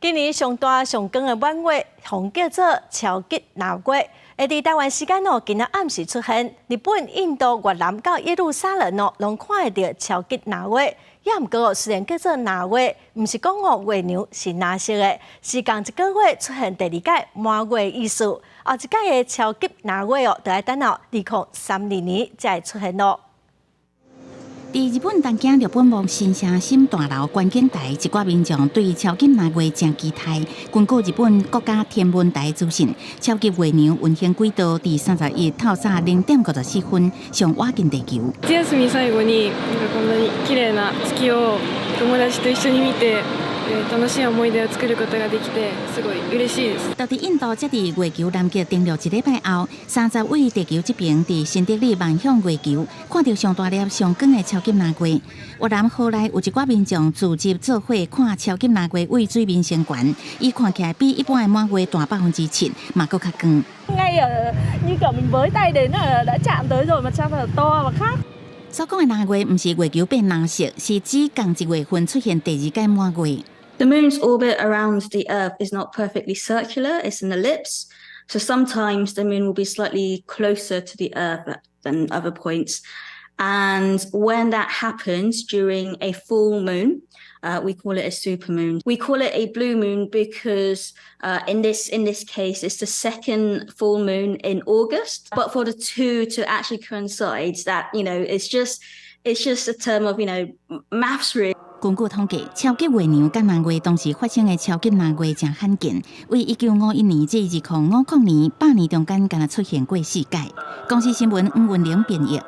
今年上大上光的满月，红叫做超级腊月，会伫台湾时间今仔暗时出现。日本、印度、越南到耶路撒冷拢看会到超级腊月。也毋过虽然叫做腊月，毋是讲月娘是蓝色的，是共一个月出现第二届满月意思。后一届的超级腊月就要等到2032年才会出现咯。 伫日本东京日本幕新城心大楼观景台，一寡民众对超级腊月真期待。根据日本国家天文台资讯，超级月娘运行轨道伫31透早0.54分上挖进地球。夏休み最後にこんなに綺麗な月を友達と一緒に見て。 楽しい思い出を作ることができてすごい嬉しいです。到伫印度，则伫月球南极登陆一礼拜后，30位地球这边伫新德里望向月球，看到上大粒上光的超级腊月。越南河内有一寡民眾組織做伙看超級臘月畏水明星懸，伊看起來比一般的滿月大7%，mà còn較光。ngay ở như kiểu mình với tay đến là đã chạm tới rồi mà sao thật to và khác。 所講的臘月唔是月球變藍色，是指同一月份出現第二屆滿月。 The moon's orbit around the Earth is not perfectly circular, it's an ellipse. So sometimes the moon will be slightly closer to the Earth than other points. And when that happens during a full moon, we call it a supermoon. We call it a blue moon because in this case, it's the second full moon in August. But for the two to actually coincide, that, you know, it's just a term of, you know, maths really. 根據統計，超級月娘甲臘月當時發生的超級臘月真罕見，為1951年至2050年8年中間，敢若出現過4屆。公司新聞黃雲玲編譯。